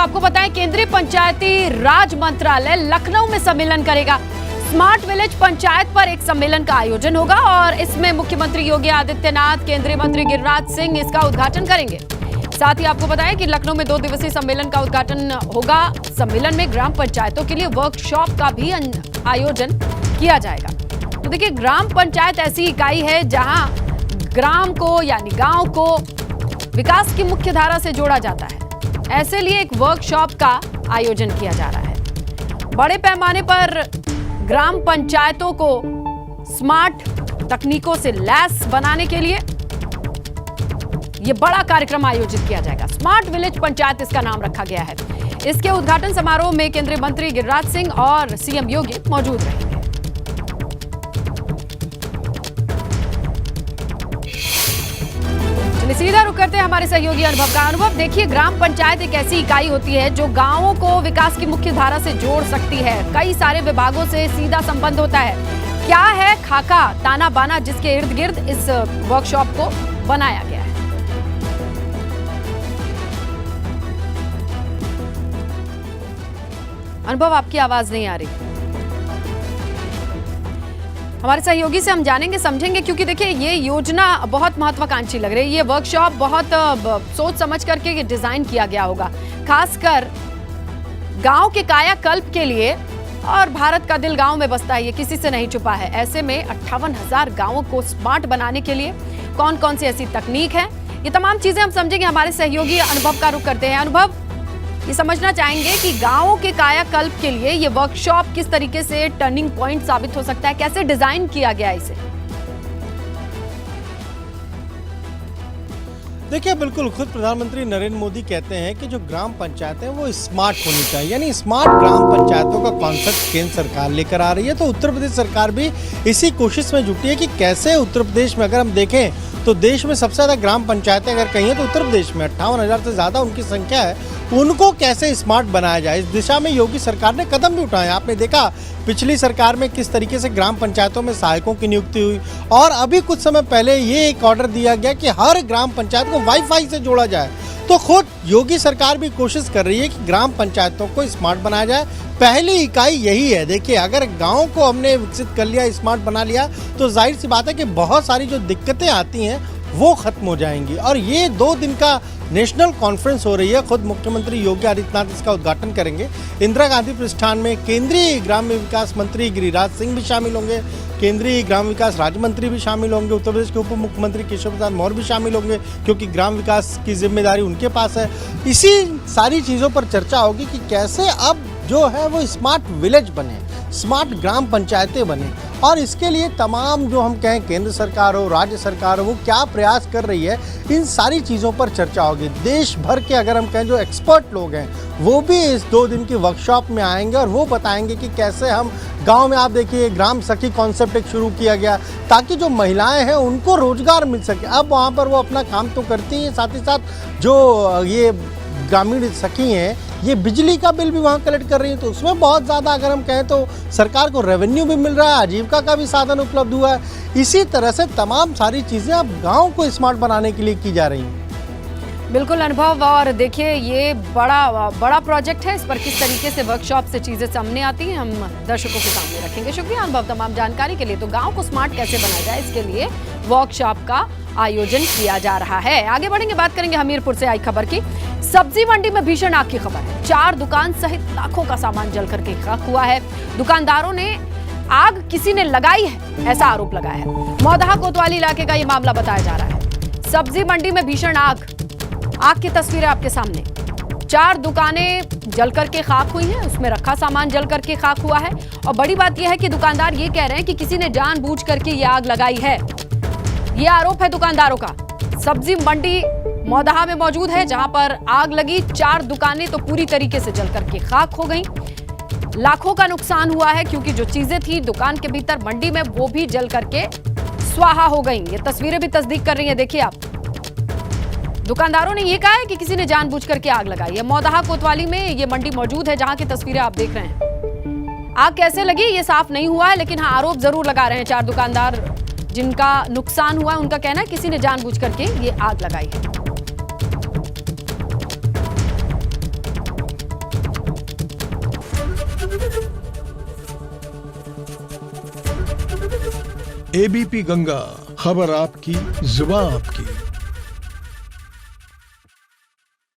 आपको बताएं, केंद्रीय पंचायती राज मंत्रालय लखनऊ में सम्मेलन करेगा। स्मार्ट विलेज पंचायत पर एक सम्मेलन का आयोजन होगा और इसमें मुख्यमंत्री योगी आदित्यनाथ, केंद्रीय मंत्री गिरिराज सिंह इसका उद्घाटन करेंगे। साथ ही आपको बताएं कि लखनऊ में 2 दिवसीय सम्मेलन का उद्घाटन होगा। सम्मेलन में ग्राम पंचायतों के लिए वर्कशॉप का भी आयोजन किया जाएगा। तो देखिए, ग्राम पंचायत ऐसी इकाई है जहां ग्राम को यानी गांव को विकास की मुख्य धारा से जोड़ा जाता है। ऐसे लिए एक वर्कशॉप का आयोजन किया जा रहा है। बड़े पैमाने पर ग्राम पंचायतों को स्मार्ट तकनीकों से लैस बनाने के लिए यह बड़ा कार्यक्रम आयोजित किया जाएगा। स्मार्ट विलेज पंचायत इसका नाम रखा गया है। इसके उद्घाटन समारोह में केंद्रीय मंत्री गिरिराज सिंह और सीएम योगी मौजूद रहेंगे। चलिए सीधा रुक करते हैं हमारे सहयोगी अनुभव का। अनुभव, देखिए, ग्राम पंचायत एक ऐसी इकाई होती है जो गांवों को विकास की मुख्य धारा से जोड़ सकती है। कई सारे विभागों से सीधा संबंध होता है। क्या है खाका ताना बाना जिसके इर्द गिर्द इस वर्कशॉप को बनाया गया है? अनुभव, आपकी आवाज नहीं आ रही। हमारे सहयोगी से हम जानेंगे, समझेंगे, क्योंकि देखिए ये योजना बहुत महत्वाकांक्षी लग रही है। ये वर्कशॉप बहुत सोच समझ करके डिजाइन किया गया होगा, खासकर गांव के कायाकल्प के लिए। और भारत का दिल गांव में बसता है, ये किसी से नहीं छुपा है। ऐसे में 58,000 गांवों को स्मार्ट बनाने के लिए कौन कौन सी ऐसी तकनीक है, ये तमाम चीजें हम समझेंगे। हमारे सहयोगी अनुभव का रुख करते हैं। अनुभव, ये समझना चाहेंगे कि गांवों के कायाकल्प के लिए ये वर्कशॉप किस तरीके से टर्निंग पॉइंट साबित हो सकता है, कैसे डिजाइन किया गया है इसे? देखिए, बिल्कुल खुद प्रधानमंत्री नरेंद्र मोदी कहते हैं कि जो ग्राम पंचायतें वो स्मार्ट होनी चाहिए, यानी स्मार्ट ग्राम पंचायतों का कॉन्सेप्ट केंद्र सरकार लेकर आ रही है। तो उत्तर प्रदेश सरकार भी इसी कोशिश में जुटी है कि कैसे उत्तर प्रदेश में, अगर हम देखें तो देश में सबसे ज़्यादा ग्राम पंचायतें अगर कहीं हैं तो उत्तर प्रदेश में 58,000 से ज़्यादा उनकी संख्या है। उनको कैसे स्मार्ट बनाया जाए, इस दिशा में योगी सरकार ने कदम भी उठाए। आपने देखा पिछली सरकार में किस तरीके से ग्राम पंचायतों में सहायकों की नियुक्ति हुई, और अभी कुछ समय पहले ये एक ऑर्डर दिया गया कि हर ग्राम पंचायत को वाईफाई से जोड़ा जाए। तो खुद योगी सरकार भी कोशिश कर रही है कि ग्राम पंचायतों को स्मार्ट बनाया जाए। पहली इकाई यही है। देखिए, अगर गाँव को हमने विकसित कर लिया, स्मार्ट बना लिया, तो जाहिर सी बात है कि बहुत सारी जो दिक्कतें आती हैं वो खत्म हो जाएंगी। और ये 2 दिन का नेशनल कॉन्फ्रेंस हो रही है। खुद मुख्यमंत्री योगी आदित्यनाथ इसका उद्घाटन करेंगे। इंदिरा गांधी प्रतिष्ठान में केंद्रीय ग्राम्य विकास मंत्री गिरिराज सिंह भी शामिल होंगे, केंद्रीय ग्राम विकास राज्य मंत्री भी शामिल होंगे, उत्तर प्रदेश के उप मुख्यमंत्री केशव प्रसाद मौर्य भी शामिल होंगे, क्योंकि ग्राम विकास की जिम्मेदारी उनके पास है। इसी सारी चीज़ों पर चर्चा होगी कि कैसे अब जो है वो स्मार्ट विलेज बने, स्मार्ट ग्राम पंचायतें बने। और इसके लिए तमाम जो हम कहें केंद्र सरकार हो, राज्य सरकार हो, वो क्या प्रयास कर रही है, इन सारी चीज़ों पर चर्चा होगी। देश भर के अगर हम कहें जो एक्सपर्ट लोग हैं वो भी इस 2 दिन की वर्कशॉप में आएंगे और वो बताएंगे कि कैसे हम गांव में, आप देखिए ग्राम सखी कॉन्सेप्ट एक शुरू किया गया ताकि जो महिलाएं हैं उनको रोजगार मिल सके। अब वहाँ पर वो अपना काम तो करती हैं, साथ ही साथ जो ये ग्रामीण सखी हैं ये बिजली का बिल भी वहाँ कलेक्ट कर रही है। तो उसमें बहुत ज़्यादा अगर हम कहें तो सरकार को रेवेन्यू भी मिल रहा है, आजीविका का भी साधन उपलब्ध हुआ है। इसी तरह से तमाम सारी चीज़ें अब गांव को स्मार्ट बनाने के लिए की जा रही हैं। बिल्कुल अनुभव, और देखिए ये बड़ा प्रोजेक्ट है। इस पर किस तरीके से वर्कशॉप से चीजें सामने आती हैं हम दर्शकों के सामने रखेंगे। शुक्रिया अनुभव तमाम जानकारी के लिए। तो गांव को स्मार्ट कैसे बनाया जाए, इसके लिए वर्कशॉप का आयोजन किया जा रहा है। आगे बढ़ेंगे, बात करेंगे हमीरपुर से आई खबर की। सब्जी मंडी में भीषण आग की खबर है। 4 दुकान सहित लाखों का सामान जल करके खाक हुआ है। दुकानदारों ने आग किसी ने लगाई है ऐसा आरोप लगाया है। मौदहा कोतवाली इलाके का ये मामला बताया जा रहा है। सब्जी मंडी में भीषण आग की तस्वीरें आपके सामने। 4 दुकानें जल करके खाक हुई हैं, उसमें रखा सामान जल करके खाक हुआ है। और बड़ी बात यह है कि दुकानदार ये कह रहे हैं कि किसी ने जानबूझ करके ये आग लगाई है। ये आरोप है दुकानदारों का। सब्जी मंडी मौदहा में मौजूद है जहां पर आग लगी। 4 दुकानें तो पूरी तरीके से जल करके खाक हो गईं। लाखों का नुकसान हुआ है क्योंकि जो चीजें थी दुकान के भीतर मंडी में वो भी जल करके स्वाहा हो गईं। ये तस्वीरें भी तस्दीक कर रही हैं। देखिए आप, दुकानदारों ने ये कहा है कि किसी ने जानबूझ करके आग लगाई है। मौदहा कोतवाली में ये मंडी मौजूद है जहां की तस्वीरें आप देख रहे हैं। आग कैसे लगी ये साफ नहीं हुआ है, लेकिन हाँ आरोप जरूर लगा रहे हैं 4 दुकानदार जिनका नुकसान हुआ है। उनका कहना है किसी ने जानबूझ करके ये आग लगाई है। एबीपी गंगा, खबर आपकी, जुबान आपकी।